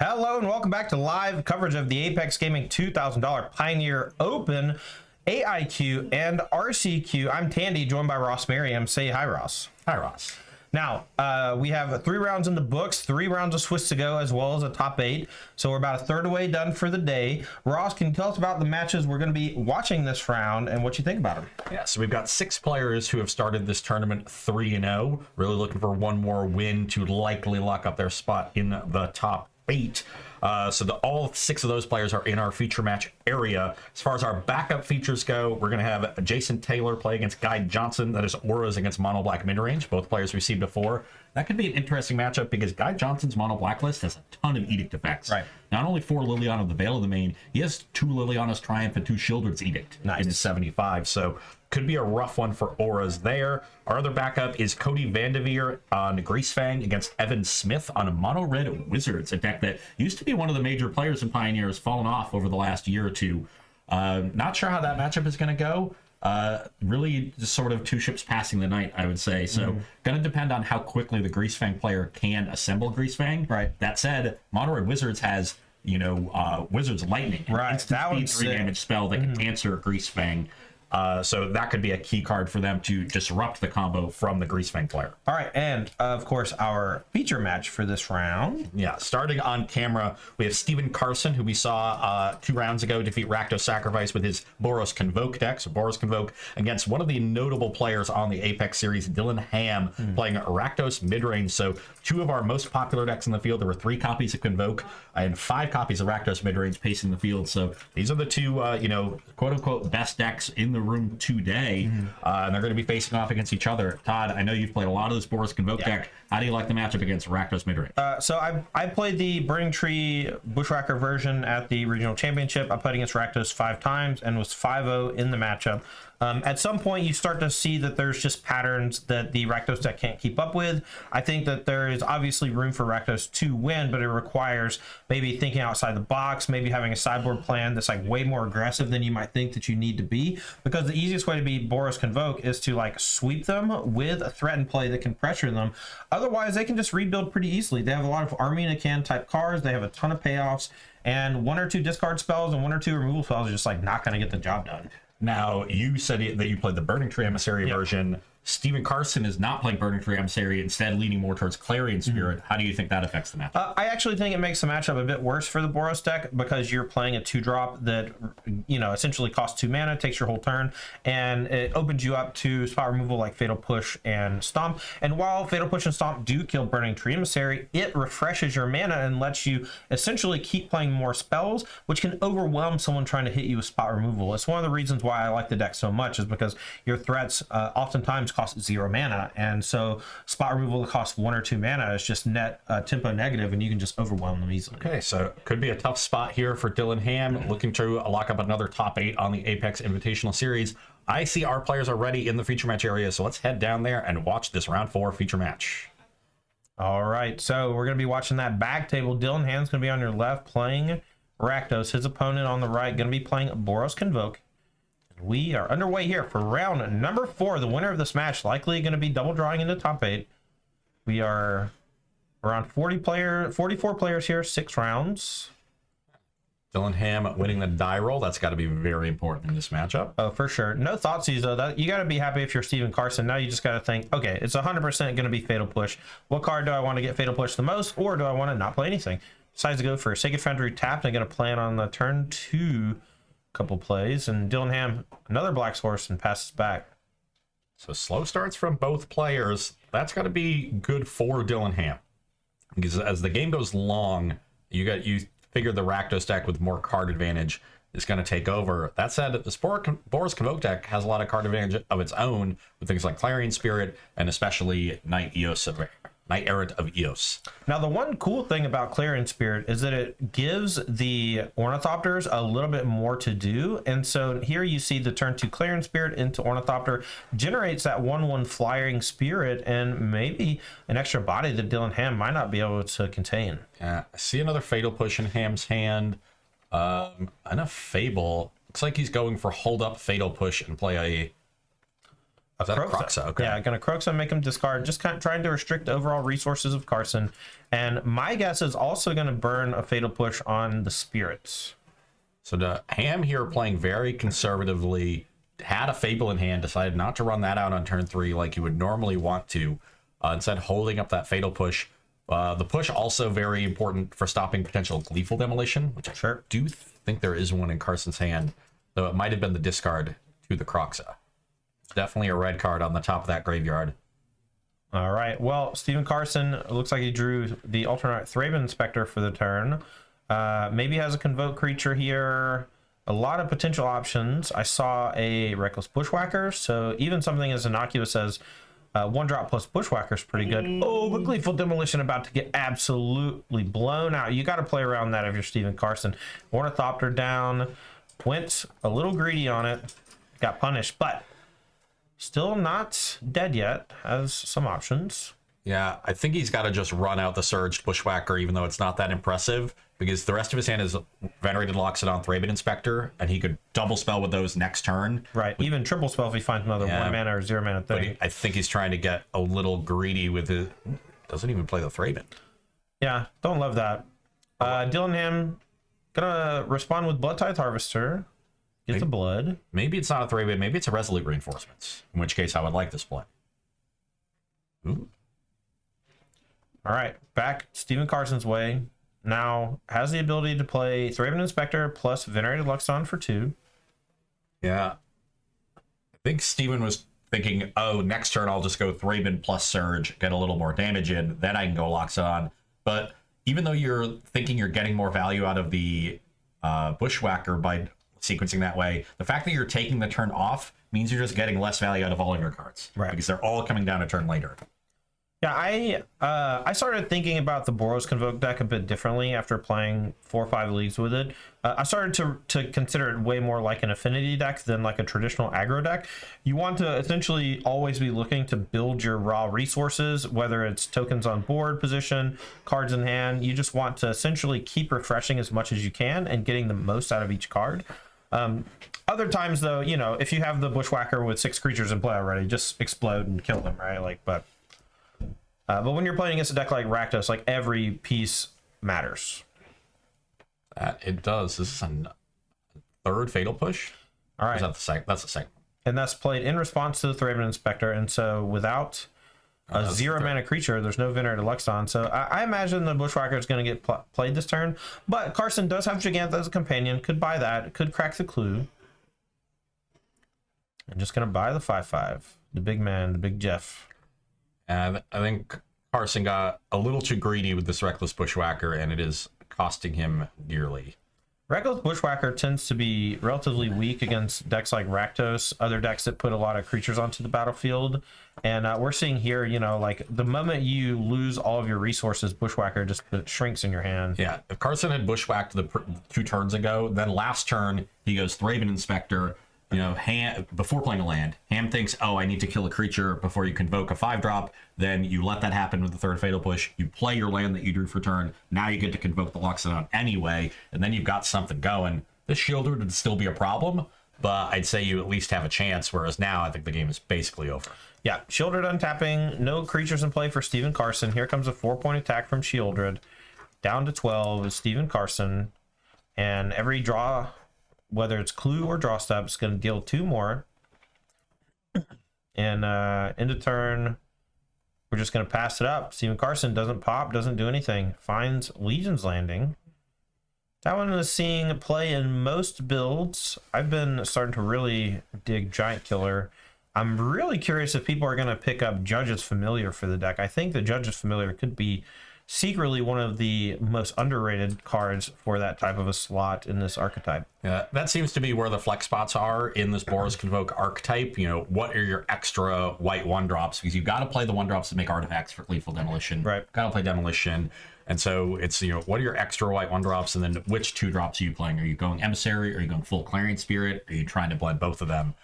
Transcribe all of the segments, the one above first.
Hello and welcome back to live coverage of the Apex Gaming $2,000 Pioneer Open, AIQ, and RCQ. I'm Tandy, joined by Ross Merriam. Say hi, Ross. Hi, Ross. Now, we have 3 rounds in the books, 3 rounds of Swiss to go, as well as a top 8. So we're about a third away done for the day. Ross, can you tell us about the matches we're going to be watching this round and what you think about them? Yeah, so we've got 6 players who have started this tournament 3-0, really looking for one more win to likely lock up their spot in the top 8. So all 6 of those players are in our feature match area. As far as our backup features go, we're going to have Jason Taylor play against Guy Johnson. That is Auras against Mono Black Midrange. Both players received a 4. That could be an interesting matchup because Guy Johnson's Mono Black list has a ton of Edict effects. Right. Not only 4 Liliana of the Veil of the Main, he has 2 Liliana's Triumph and 2 Shieldred's Edict in his 75. So could be a rough one for Auras there. Our other backup is Cody Vandeveer on Greasefang against Evan Smith on a Mono Red Wizards, a deck that used to be one of the major players in Pioneer, has fallen off over the last year or two. Not sure how that matchup is going to go. Really just sort of 2 ships passing the night, I would say. So going to depend on how quickly the Greasefang player can assemble Greasefang. Right. That said, Mono Red Wizards has, Wizards Lightning. Right. Instant That speed one's 3 damage spell that can answer Greasefang. So that could be a key card for them to disrupt the combo from the Greasefang player. All right, and of course, our feature match for this round. Yeah, starting on camera, we have Steven Carson, who we saw 2 rounds ago defeat Rakdos Sacrifice with his Boros Convoke deck. So Boros Convoke against one of the notable players on the Apex series, Dylan Ham, playing Rakdos Midrange. So 2 of our most popular decks in the field. There were 3 copies of Convoke and 5 copies of Rakdos Midrange pacing the field. So these are the 2, quote-unquote best decks in the room today, and they're going to be facing off against each other. Todd, I know you've played a lot of this Boros Convoke deck. How do you like the matchup against Rakdos Midrange? So I played the Burning Tree Bushwhacker version at the regional championship. I played against Rakdos 5 times and was 5-0 in the matchup. At some point, you start to see that there's just patterns that the Rakdos deck can't keep up with. I think that there is obviously room for Rakdos to win, but it requires maybe thinking outside the box, maybe having a sideboard plan that's like way more aggressive than you might think that you need to be. Because the easiest way to beat Boros Convoke is to like sweep them with a threatened play that can pressure them. Otherwise, they can just rebuild pretty easily. They have a lot of Army in a Can type cards. They have a ton of payoffs, and 1 or 2 discard spells and 1 or 2 removal spells are just like not going to get the job done. Now, you said that you played the Burning Tree Emissary version. Steven Carson is not playing Burning Tree Emissary, instead leaning more towards Clarion Spirit. How do you think that affects the matchup? I actually think it makes the matchup a bit worse for the Boros deck because you're playing a 2-drop that, essentially costs 2 mana, takes your whole turn, and it opens you up to spot removal like Fatal Push and Stomp. And while Fatal Push and Stomp do kill Burning Tree Emissary, it refreshes your mana and lets you essentially keep playing more spells, which can overwhelm someone trying to hit you with spot removal. It's one of the reasons why I like the deck so much, is because your threats oftentimes cost 0 mana, and so spot removal that costs 1 or 2 mana is just net tempo negative, and you can just overwhelm them easily. Okay, so could be a tough spot here for Dylan Ham, looking to lock up another top 8 on the Apex Invitational Series. I see our players are ready in the feature match area, so let's head down there and watch this round 4 feature match. All right, so we're going to be watching that back table. Dylan Ham's going to be on your left playing Rakdos. His opponent on the right going to be playing Boros Convoke. We are underway here for round number 4. The winner of this match likely going to be double drawing into top 8. We are around 44 players here, 6 rounds. Dylan Ham winning the die roll. That's got to be very important in this matchup. Oh, for sure. No Thoughtseize, though. You got to be happy if you're Steven Carson. Now you just got to think, okay, it's 100% going to be Fatal Push. What card do I want to get Fatal Push the most, or do I want to not play anything? Decides to go for Sacred Foundry tapped. I'm going to plan on the turn 2 couple plays, and Dylan Ham another Black Horse and passes back. So slow starts from both players. That's got to be good for Dylan Ham, because as the game goes long, you figure the Rakdos deck with more card advantage is going to take over. That said, the Boros Convoke deck has a lot of card advantage of its own with things like Clarion Spirit and especially Knight Errant of Eos. Now, the one cool thing about Clarion Spirit is that it gives the Ornithopters a little bit more to do. And so here you see the turn 2 Clarion Spirit into Ornithopter generates that 1/1 flying spirit and maybe an extra body that Dylan Ham might not be able to contain. Yeah, I see another Fatal Push in Ham's hand. And a Fable. Looks like he's going for hold up Fatal Push and play a Oh, is that a Croxa? Okay. Yeah, gonna Croxa, make him discard. Just kind of trying to restrict the overall resources of Carson. And my guess is also gonna burn a Fatal Push on the Spirits. So the Ham here playing very conservatively, had a Fable in hand, decided not to run that out on turn 3 like you would normally want to, instead holding up that Fatal Push. The push also very important for stopping potential Gleeful Demolition, which I do think there is one in Carson's hand, though it might have been the discard to the Croxa. Definitely a red card on the top of that graveyard. All right. Well, Stephen Carson looks like he drew the alternate Thraben Inspector for the turn. Maybe has a Convoke creature here. A lot of potential options. I saw a Reckless Bushwhacker, so even something as innocuous as 1-drop plus Bushwhacker is pretty good. Oh, but Gleeful Demolition about to get absolutely blown out. You got to play around that if you're Stephen Carson. Ornithopter down. Went a little greedy on it. Got punished, but still not dead yet. Has some options. Yeah, I think he's got to just run out the Surged Bushwhacker, even though it's not that impressive, because the rest of his hand is Venerated Loxodon, Thraben Inspector, and he could double spell with those next turn. Right, even triple spell if he finds another 1 mana or 0 mana thing. I think he's trying to get a little greedy with it. Doesn't even play the Thraben. Yeah, don't love that. Dillingham gonna respond with Blood Tithe Harvester. Get the blood. Maybe it's not a Thraben, maybe it's a Resolute Reinforcements, in which case I would like this play. Ooh. All right, back Stephen Carson's way. Now has the ability to play Thraben Inspector plus Venerated Luxon for 2. Yeah. I think Steven was thinking, oh, next turn I'll just go Thraben plus Surge, get a little more damage in, then I can go Luxon. But even though you're thinking you're getting more value out of the Bushwhacker by sequencing that way, the fact that you're taking the turn off means you're just getting less value out of all of your cards. Right. Because they're all coming down a turn later. Yeah, I started thinking about the Boros Convoke deck a bit differently after playing 4 or 5 leagues with it. I started to consider it way more like an affinity deck than like a traditional aggro deck. You want to essentially always be looking to build your raw resources, whether it's tokens on board position, cards in hand. You just want to essentially keep refreshing as much as you can and getting the most out of each card. Other times, though, you know, if you have the Bushwhacker with 6 creatures in play already, just explode and kill them, right? Like, but when you're playing against a deck like Rakdos, like every piece matters. It does. This is a third Fatal Push. All right. Or is that the second? That's the second. And that's played in response to the Thraben Inspector. And so without a 0 mana creature, there's no Venerated Luxon. So I imagine the Bushwhacker is going to get played this turn. But Carson does have Gigantha as a companion. Could buy that. Could crack the clue. I'm just going to buy the 5/5. The big man, the big Jeff. And I think Carson got a little too greedy with this Reckless Bushwhacker, and it is costing him dearly. Reckless Bushwhacker tends to be relatively weak against decks like Rakdos, other decks that put a lot of creatures onto the battlefield. And we're seeing here, you know, like the moment you lose all of your resources, Bushwhacker just shrinks in your hand. Yeah, if Carson had Bushwhacked 2 turns ago, then last turn he goes Thraben Inspector. You know, before playing a land, Ham thinks, oh, I need to kill a creature before you Convoke a 5-drop. Then you let that happen with the third Fatal Push. You play your land that you drew for turn. Now you get to Convoke the Loxodon anyway, and then you've got something going. This Shieldred would still be a problem, but I'd say you at least have a chance, whereas now I think the game is basically over. Yeah, Shieldred untapping, no creatures in play for Stephen Carson. Here comes a 4-point attack from Shieldred. Down to 12 is Stephen Carson. And every draw, whether it's clue or draw step, is going to deal 2 more. And into turn, we're just going to pass it up. Stephen Carson doesn't pop, doesn't do anything. Finds Legion's Landing. That one is seeing play in most builds. I've been starting to really dig Giant Killer. I'm really curious if people are going to pick up Judge's Familiar for the deck. I think the Judge's Familiar could be secretly one of the most underrated cards for that type of a slot in this archetype. Yeah, that seems to be where the flex spots are in this Boros Convoke archetype. You know, what are your extra white 1-drops? Because you've got to play the 1-drops to make artifacts for Gleeful Demolition. Right. Got to play Demolition. And so it's, you know, what are your extra white 1-drops? And then which 2-drops are you playing? Are you going Emissary? Are you going full Clarion Spirit? Are you trying to blend both of them?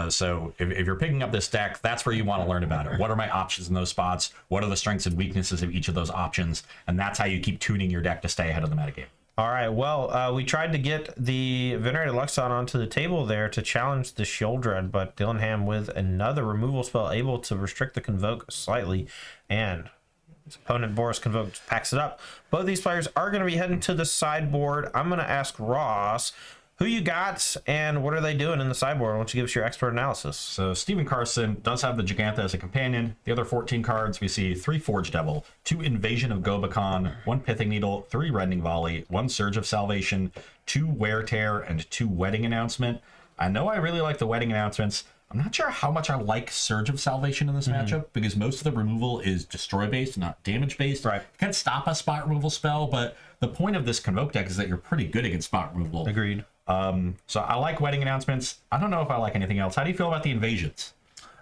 So if you're picking up this deck, that's where you want to learn about it. What are my options in those spots? What are the strengths and weaknesses of each of those options? And that's how you keep tuning your deck to stay ahead of the metagame. All right. Well, we tried to get the Venerated Luxon onto the table there to challenge the Shieldred, but Dillingham with another removal spell able to restrict the Convoke slightly, and his opponent Boros Convoke packs it up. Both these players are going to be heading to the sideboard. I'm going to ask Ross, who you got and what are they doing in the sideboard? Why don't you give us your expert analysis? So Stephen Carson does have the Gigantha as a companion. The other 14 cards, we see 3 Forge Devil, 2 Invasion of Gobakon, 1 Pithing Needle, 3 Rending Volley, 1 Surge of Salvation, 2 Wear Tear, and 2 Wedding Announcement. I know I really like the Wedding Announcements. I'm not sure how much I like Surge of Salvation in this matchup, because most of the removal is destroy-based, not damage-based. Right. You can stop a spot removal spell, but the point of this Convoke deck is that you're pretty good against spot removal. Agreed. So I like Wedding Announcements. I don't know if I like anything else. How do you feel about the Invasions?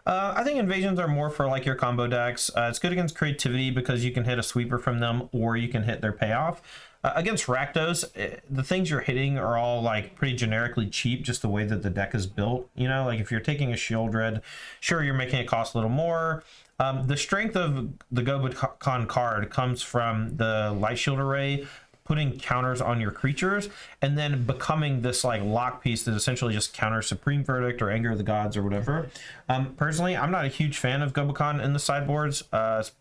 I think Invasions are more for like your combo decks. It's good against creativity because you can hit a sweeper from them or you can hit their payoff. Against Rakdos, the things you're hitting are all like pretty generically cheap, just the way that the deck is built. You know, like if you're taking a Shieldred, sure, you're making it cost a little more. The strength of the Gobakon card comes from the Light Shield Array, putting counters on your creatures, and then becoming this like lock piece that essentially just counters Supreme Verdict or Anger of the Gods or whatever. Personally, I'm not a huge fan of Gobakon in the sideboards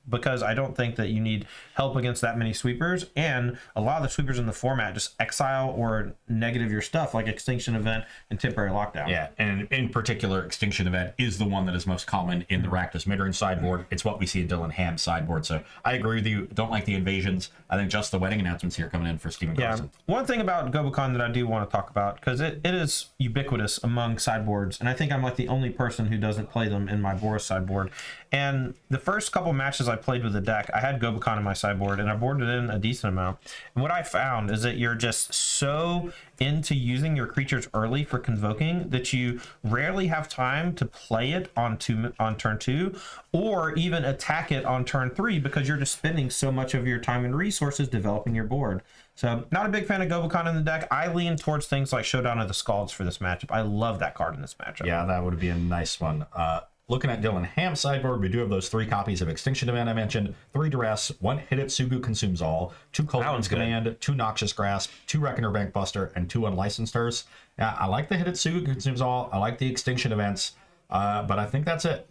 because I don't think that you need help against that many sweepers, and a lot of the sweepers in the format just exile or negative your stuff, like Extinction Event and Temporary Lockdown. Yeah, and in particular, Extinction Event is the one that is most common in the Rakdos Midrange sideboard. It's what we see in Dillingham sideboard, so I agree with you. Don't like the Invasions. I think just the Wedding Announcements here coming in for Stephen Carson. One thing about Gobakon that I do want to talk about, because it is ubiquitous among sideboards, and I think I'm like the only person who doesn't play them in my Boros sideboard. And the first couple matches I played with the deck, I had Gobakon in my sideboard, and I boarded in a decent amount. And what I found is that you're just so into using your creatures early for convoking that you rarely have time to play it on turn 2, or even attack it on turn 3, because you're just spending so much of your time and resources developing your board. So not a big fan of Gobakon in the deck. I lean towards things like Showdown of the Scalds for this matchup. I love that card in this matchup. Yeah, that would be a nice one. Looking at Dillingham sideboard, we do have those 3 copies of Extinction Event I mentioned, 3 Duress, 1 Hidetsugu Consumes All, 2 Cultman's Command, 2 Noxious Grasp, 2 Reckoner Bankbuster, and 2 Unlicensed Hearse. Yeah, I like the Hidetsugu Consumes All. I like the Extinction Events, but I think that's it.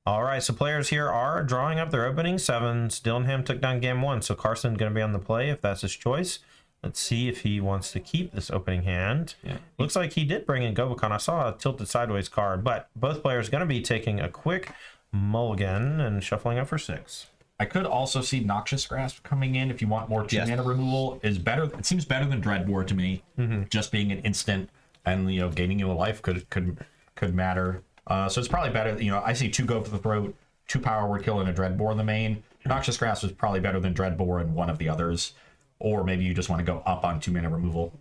All right, so players here are drawing up their opening 7s. Dillingham took down game 1, so Carson going to be on the play if that's his choice. Let's see if he wants to keep this opening hand. Yeah. Looks like he did bring in Gobakon. I saw a tilted sideways card, but both players going to be taking a quick mulligan and shuffling up for 6. I could also see Noxious Grasp coming in if you want more 2-mana removal. Is better. It seems better than Dreadbore to me. Just being an instant and gaining you a life could matter. So it's probably better. I see 2 Go for the Throat, 2 Power Word Kill, and a Dreadbore in the main. Noxious Grasp is probably better than Dreadbore and one of the others. Or maybe you just want to go up on 2-mana removal.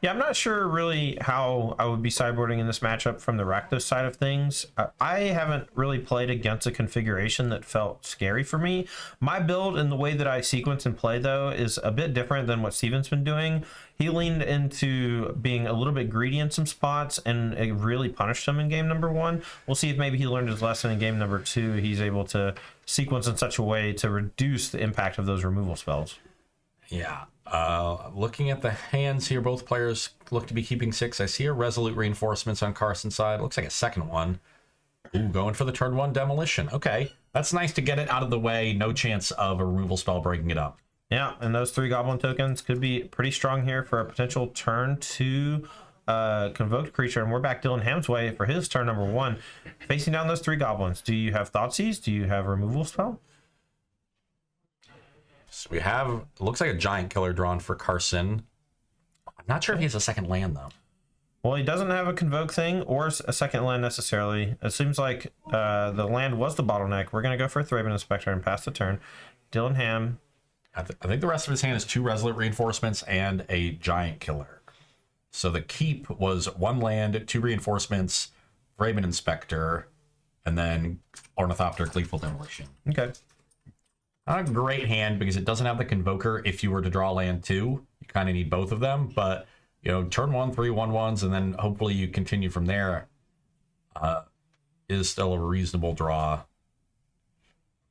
Yeah, I'm not sure really how I would be sideboarding in this matchup from the Rakdos side of things. I haven't really played against a configuration that felt scary for me. My build and the way that I sequence and play, though, is a bit different than what Steven's been doing. He leaned into being a little bit greedy in some spots, and it really punished him in game number 1. We'll see if maybe he learned his lesson in game number 2. He's able to sequence in such a way to reduce the impact of those removal spells. Yeah. Looking at the hands here, both players look to be keeping 6. I see a Resolute Reinforcements on Carson's side. Looks like a second one. Ooh, going for the turn 1 Demolition. Okay. That's nice to get it out of the way. No chance of a removal spell breaking it up. Yeah, and those 3 Goblin tokens could be pretty strong here for a potential turn 2 Convoked creature. And we're back Dillingham's way for his turn number 1. Facing down those 3 Goblins. Do you have Thoughtseize? Do you have a removal spell? So we have, looks like a Giant Killer drawn for Carson. I'm not sure if he has a second land, though. Well, he doesn't have a Convoke thing or a second land necessarily. It seems like the land was the bottleneck. We're going to go for a Thraben Inspector and pass the turn. Dillingham. I think the rest of his hand is 2 Resolute Reinforcements and a Giant Killer. So the keep was 1 land, 2 reinforcements, Thraben Inspector, and then Ornithopter Gleeful Demolition. Okay. Not a great hand because it doesn't have the Convoker if you were to draw land 2. You kind of need both of them, but turn 1, 3 1/1s, and then hopefully you continue from there. Is still a reasonable draw.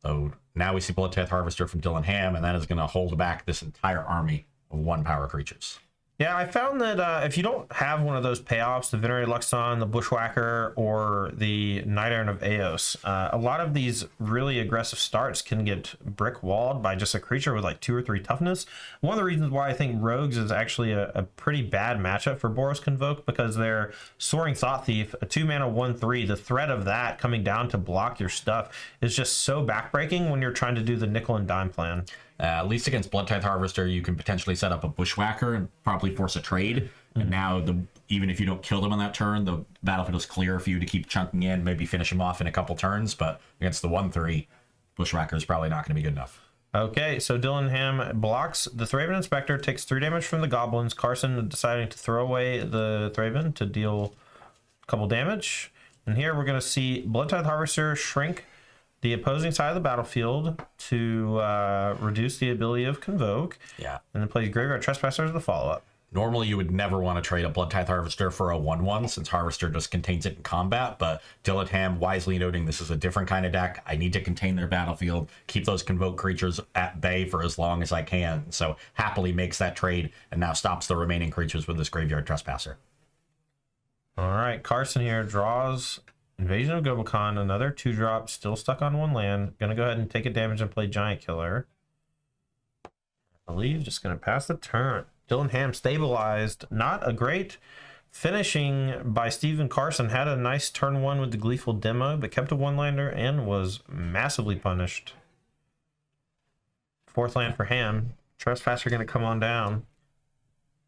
So now we see Bloodtithe Harvester from Dylan Ham, and that is going to hold back this entire army of 1 power creatures. Yeah, I found that if you don't have one of those payoffs, the Venerated Luxon, the Bushwhacker, or the Knight Errant of Eos, a lot of these really aggressive starts can get brick walled by just a creature with like 2 or 3 toughness. One of the reasons why I think Rogues is actually a pretty bad matchup for Boros Convoke, because they're Soaring Thought Thief, a 2-mana 1/3. The threat of that coming down to block your stuff is just so backbreaking when you're trying to do the nickel and dime plan. At least against Bloodtithe Harvester, you can potentially set up a Bushwhacker and probably force a trade. And now, even if you don't kill them on that turn, the battlefield is clear for you to keep chunking in, maybe finish them off in a couple turns. But against the 1/3, Bushwhacker is probably not going to be good enough. Okay, so Dylan Ham blocks the Thraben Inspector, takes 3 damage from the Goblins. Carson deciding to throw away the Thraben to deal a couple damage. And here we're going to see Bloodtithe Harvester shrink the opposing side of the battlefield to reduce the ability of Convoke. Yeah. And then plays Graveyard Trespasser as the follow-up. Normally, you would never want to trade a Bloodtithe Harvester for a 1/1, since Harvester just contains it in combat, but Dylan Ham wisely noting this is a different kind of deck. I need to contain their battlefield, keep those Convoke creatures at bay for as long as I can. So happily makes that trade, and now stops the remaining creatures with this Graveyard Trespasser. All right, Carson here draws Invasion of Gobekon, another 2-drop, still stuck on 1 land. Gonna go ahead and take a damage and play Giant Killer. I believe just gonna pass the turn. Dylan Ham stabilized. Not a great finishing by Steven Carson. Had a nice turn 1 with the Gleeful Demo, but kept a 1-lander and was massively punished. 4th land for Ham. Trespasser gonna come on down.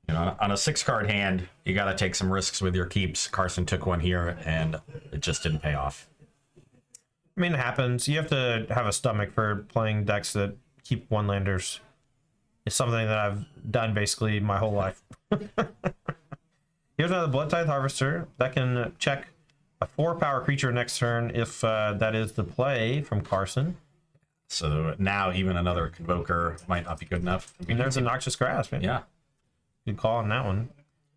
You know, on a 6-card hand, you got to take some risks with your keeps. Carson took one here, and it just didn't pay off. I mean, it happens. You have to have a stomach for playing decks that keep 1-landers. It's something that I've done basically my whole life. Here's another Bloodtithe Harvester that can check a 4-power creature next turn if that is the play from Carson. So now even another Convoker might not be good enough. And there's a Noxious Grasp. Yeah. Good call on that one.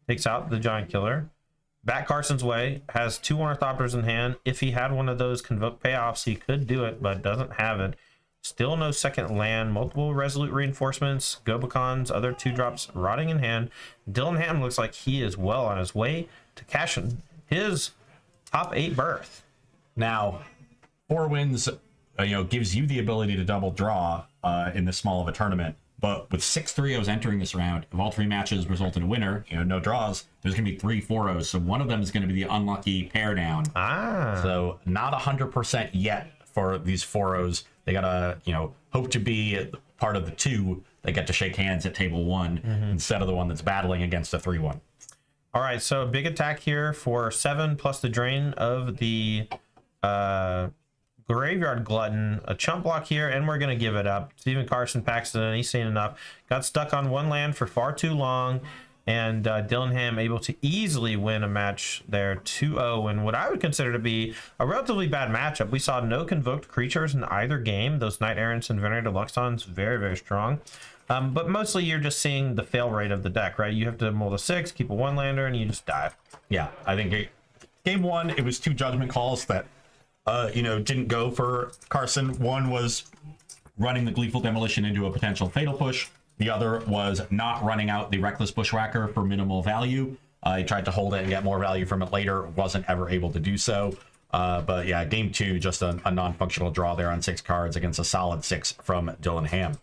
Takes out the Giant Killer. Back Carson's way. Has 2 Ornithopters in hand. If he had one of those Convoke payoffs, he could do it, but doesn't have it. Still no second land. Multiple Resolute Reinforcements. Gobekons, other 2-drops rotting in hand. Dylan Ham looks like he is well on his way to cashing his top 8 berth. Now, 4 wins, gives you the ability to double draw in this small of a tournament. But with 6 3-0s entering this round, if all 3 matches result in a winner, no draws, there's going to be 3 4-0s. So one of them is going to be the unlucky pair down. So not 100% yet for these 4-0s. They got to, hope to be part of the 2 that get to shake hands at table 1 instead of the one that's battling against a 3-1. All right, so big attack here for 7 plus the drain of the Graveyard Glutton, a chump block here, and we're going to give it up. Steven Carson packs it in. He's seen enough. Got stuck on 1 land for far too long, and Dylan Ham able to easily win a match there 2-0 in what I would consider to be a relatively bad matchup. We saw no convoked creatures in either game. Those Knight Errants and Venerated Luxons, very, very strong. But mostly you're just seeing the fail rate of the deck, right? You have to mold a 6, keep a 1-lander, and you just die. Yeah, I think game 1, it was 2 judgment calls that didn't go for Carson. One was running the Gleeful Demolition into a potential fatal push. The other was not running out the Reckless Bushwhacker for minimal value. He tried to hold it and get more value from it later. Wasn't ever able to do so. But yeah, game 2, just a non-functional draw there on 6 cards against a solid 6 from Dylan Ham.